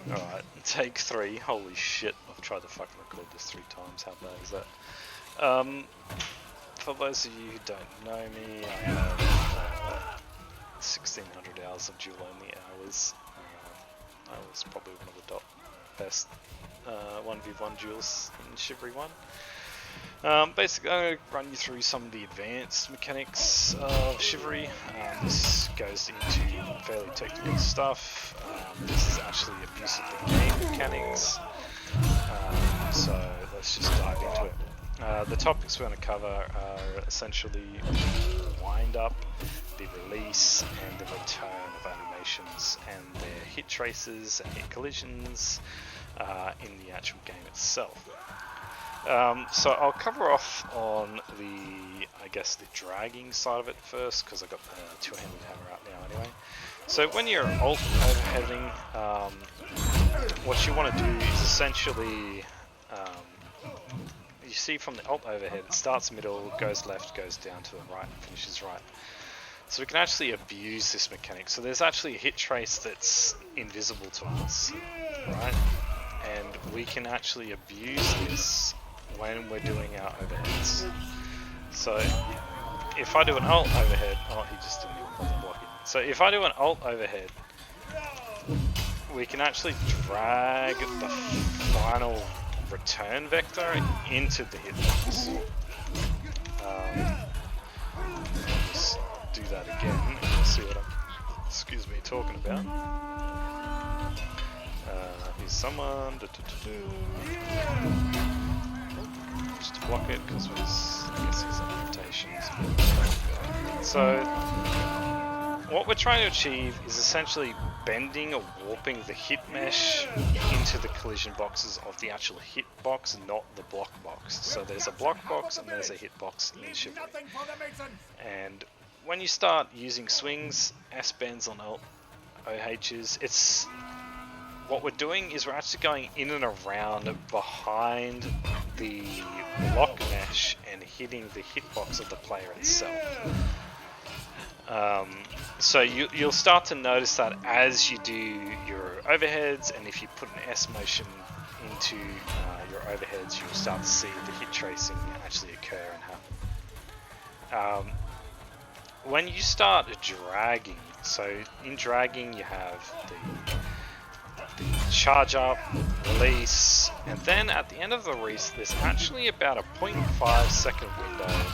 Alright, take 3. Holy shit, I've tried to fucking record this 3 times. How bad is that? For those of you who don't know me, I have 1600 hours of dual only hours. I was probably one of the best 1v1 duels in Chivalry 1. Basically, I'm going to run you through some of the advanced mechanics of Chivalry. This goes into fairly technical stuff. This is actually abuse of the game mechanics. So let's just dive into it. The topics we're going to cover are essentially the wind up, the release, and the return of animations and their hit traces and hit collisions in the actual game itself. So I'll cover off on the, I guess, the dragging side of it first, because I've got the two-handed hammer out now anyway. So when you're alt overheading, what you want to do is essentially, you see from the alt overhead, it starts middle, goes left, goes down to the right, and finishes right. So we can actually abuse this mechanic. So there's actually a hit trace that's invisible to us, right? And we can actually abuse this when we're doing our overheads. So if I do an alt overhead, oh, he just didn't even bother blocking. So if I do an alt overhead, we can actually drag the final return vector into the hitbox. Just do that again and see what I'm, talking about. Here's someone. Just to block it because I guess he's on rotations. So what we're trying to achieve is essentially bending or warping the hit mesh into the collision boxes of the actual hit box, not the block box. So there's a block box and there's a hit box in Chivalry. And when you start using swings, S-bends on OHs, it's what we're doing is we're actually going in and around behind the block mesh and hitting the hitbox of the player itself. So you'll start to notice that as you do your overheads, and if you put an S motion into your overheads, you'll start to see the hit tracing actually occur and happen. When you start dragging, so in dragging you have the charge up, release, and then at the end of the release there's actually about a 0.5 second window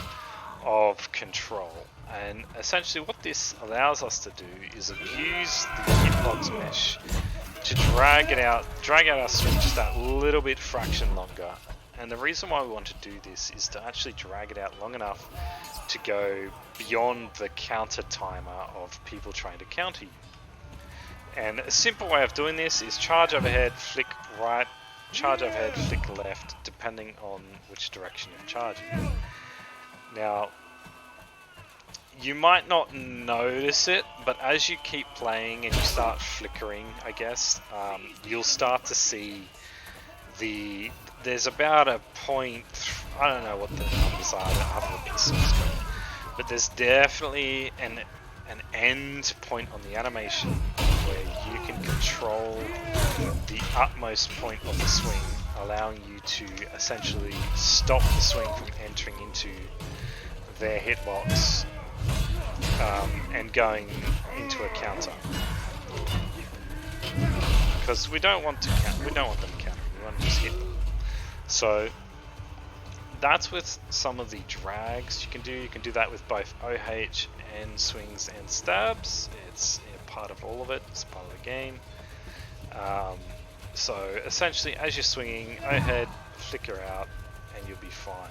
of control. And essentially what this allows us to do is abuse the hitbox mesh to drag out our swing just that little bit fraction longer. And the reason why we want to do this is to actually drag it out long enough to go beyond the counter timer of people trying to counter you. And a simple way of doing this is charge overhead, flick right, charge overhead, flick left, depending on which direction you're charging. Now, you might not notice it, but as you keep playing and you start flickering, I guess, you'll start to see there's about a point, I don't know what the numbers are, I haven't looked at the source code, but there's definitely an end point on the animation where you can control the utmost point of the swing, allowing you to essentially stop the swing from entering into their hitbox and going into a counter. Because we don't want them countering, we want to just hit them. So that's with some of the drags you can do. You can do that with both OH and swings and stabs. It's part of all of it. It's part of the game. So essentially, as you're swinging, overhead, flicker out, and you'll be fine.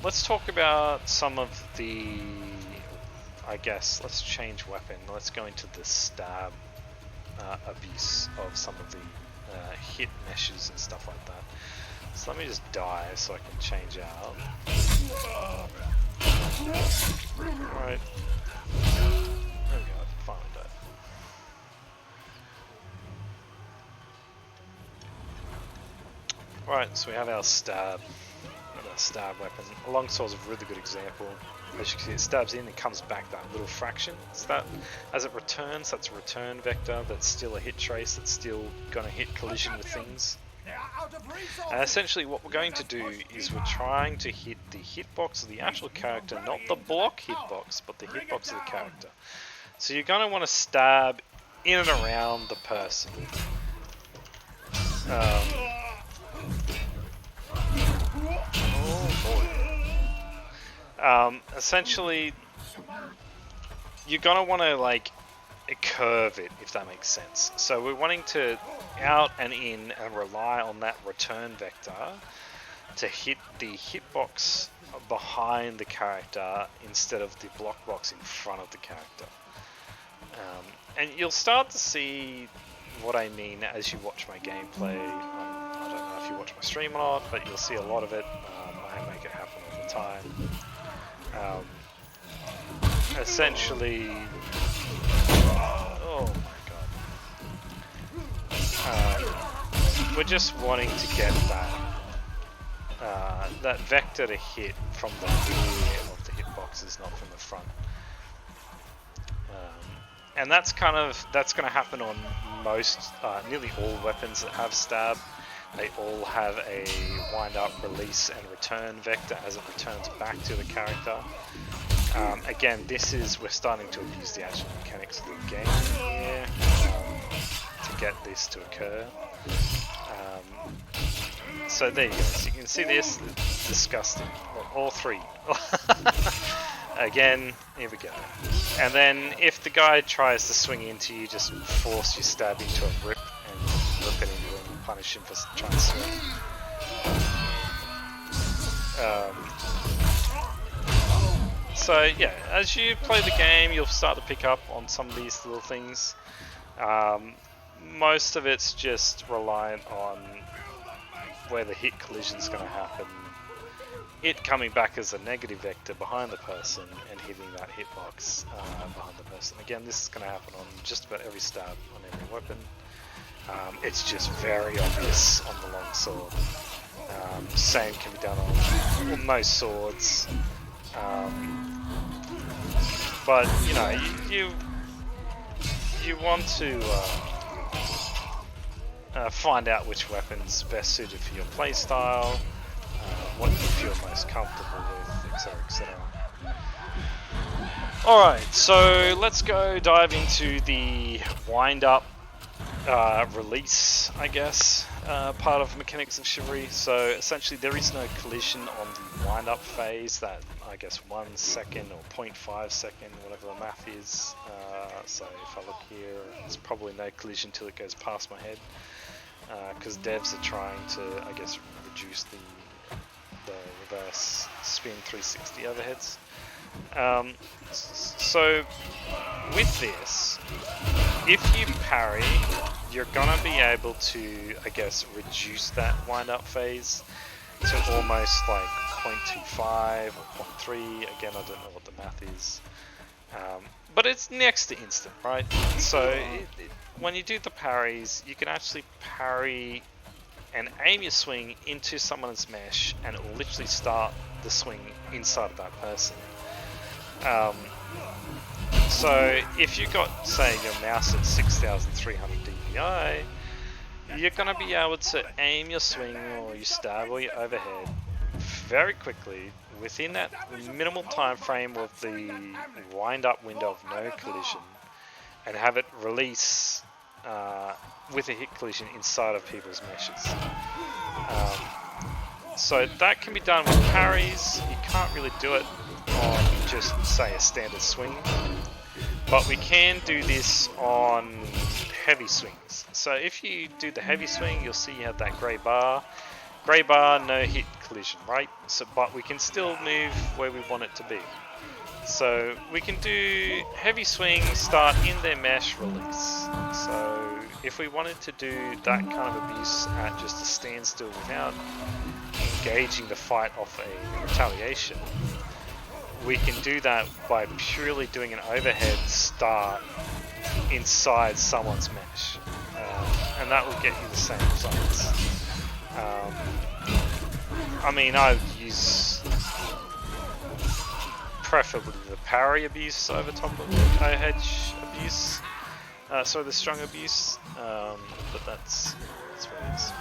Let's talk about some of the, I guess, let's change weapon. Let's go into the stab abuse of some of the hit meshes and stuff like that. So let me just die so I can change out. Right. There we go, I finally died. Right, so we have our stab weapon. A longsword's a really good example. as you can see, it stabs in and comes back that little fraction. So that, as it returns, that's a return vector. That's still a hit trace. That's still going to hit collision with things. And essentially what we're going to do is we're trying to hit the hitbox of the actual character, not the block hitbox, but the hitbox of the character. So you're going to want to stab in and around the person. Essentially, you're going to want to like curve it, if that makes sense. So we're wanting to out and in and rely on that return vector to hit the hitbox behind the character instead of the block box in front of the character. And you'll start to see what I mean as you watch my gameplay. I don't know if you watch my stream or not, but you'll see a lot of it. I make it happen all the time. Essentially, oh my god, we're just wanting to get that vector to hit from the rear of the hitboxes, not from the front. And that's going to happen on most, nearly all weapons that have stab. They all have a wind up, release, and return vector as it returns back to the character. Again, we're starting to abuse the actual mechanics of the game here to get this to occur. So there you go. So you can see this, it's disgusting. Well, all three. Again, here we go. And then if the guy tries to swing into you, just force your stab into a rip and rip it into him and punish him for trying to swing. So yeah, as you play the game, you'll start to pick up on some of these little things. Most of it's just reliant on where the hit collision is going to happen. It coming back as a negative vector behind the person and hitting that hitbox behind the person. Again, this is going to happen on just about every stab on every weapon. It's just very obvious on the long sword. Same can be done on most swords. But you know, you want to find out which weapon's best suited for your playstyle, what you feel most comfortable with, etc, etc. Alright, so let's go dive into the wind-up release, I guess, part of mechanics of Chivalry. So essentially there is no collision on the wind-up phase, that I guess 1 second or 0.5 second, whatever the math is. So if I look here, there's probably no collision till it goes past my head, because devs are trying to, I guess, reduce the reverse spin 360 overheads. So with this, if you parry, you're gonna be able to, I guess, reduce that wind-up phase to almost like 0.25 or 0.3. Again, I don't know what the math is, but it's next to instant, right? So when you do the parries, you can actually parry and aim your swing into someone's mesh, and it will literally start the swing inside of that person. So if you got, say, your mouse at 6,300 dpi, you're going to be able to aim your swing or your stab or your overhead very quickly within that minimal time frame of the wind-up window of no collision, and have it release with a hit collision inside of people's meshes. So that can be done with parries. You can't really do it on just, say, a standard swing, but we can do this on heavy swings. So if you do the heavy swing, you'll see you have that grey bar, no hit collision, right? So, but we can still move where we want it to be. So we can do heavy swing, start in their mesh, release. So if we wanted to do that kind of abuse at just a standstill without engaging the fight off a retaliation, we can do that by purely doing an overhead start inside someone's mesh, and that will get you the same results. I mean, I've used preferably the parry abuse over top of the co-hedge abuse. Sorry, the strong abuse, but that's what it is.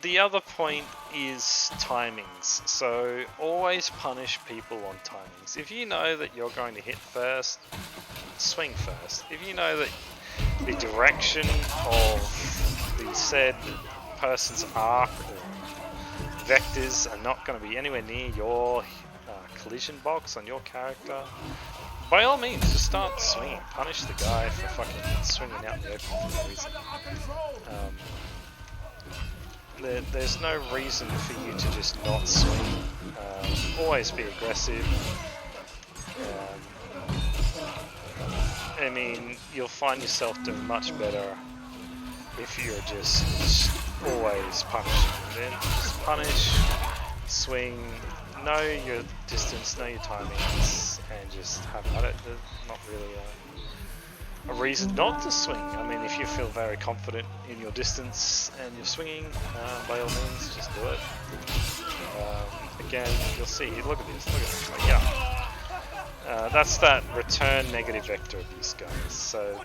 The other point is timings. So always punish people on timings. If you know that you're going to hit first, swing first. If you know that the direction of the said person's arc or vectors are not going to be anywhere near your collision box on your character, by all means, just start swinging. Punish the guy for fucking swinging out the open for no reason. There's no reason for you to just not swing. Always be aggressive. I mean, you'll find yourself doing much better if you're just always punishing. Then just punish, swing, know your distance, know your timings, and just have at it. There's not really a reason not to swing. I mean, if you feel very confident in your distance and you're swinging, by all means, just do it. Again, you'll see. Look at this. Look at this. Yeah. That's that return negative vector abuse, guys. So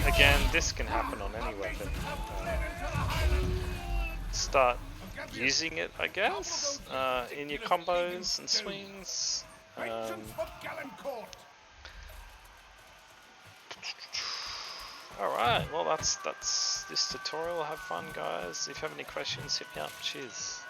again, this can happen on any weapon. Start using it, I guess, in your combos and swings. Alright, well that's this tutorial. Have fun, guys. If you have any questions, hit me up. Cheers.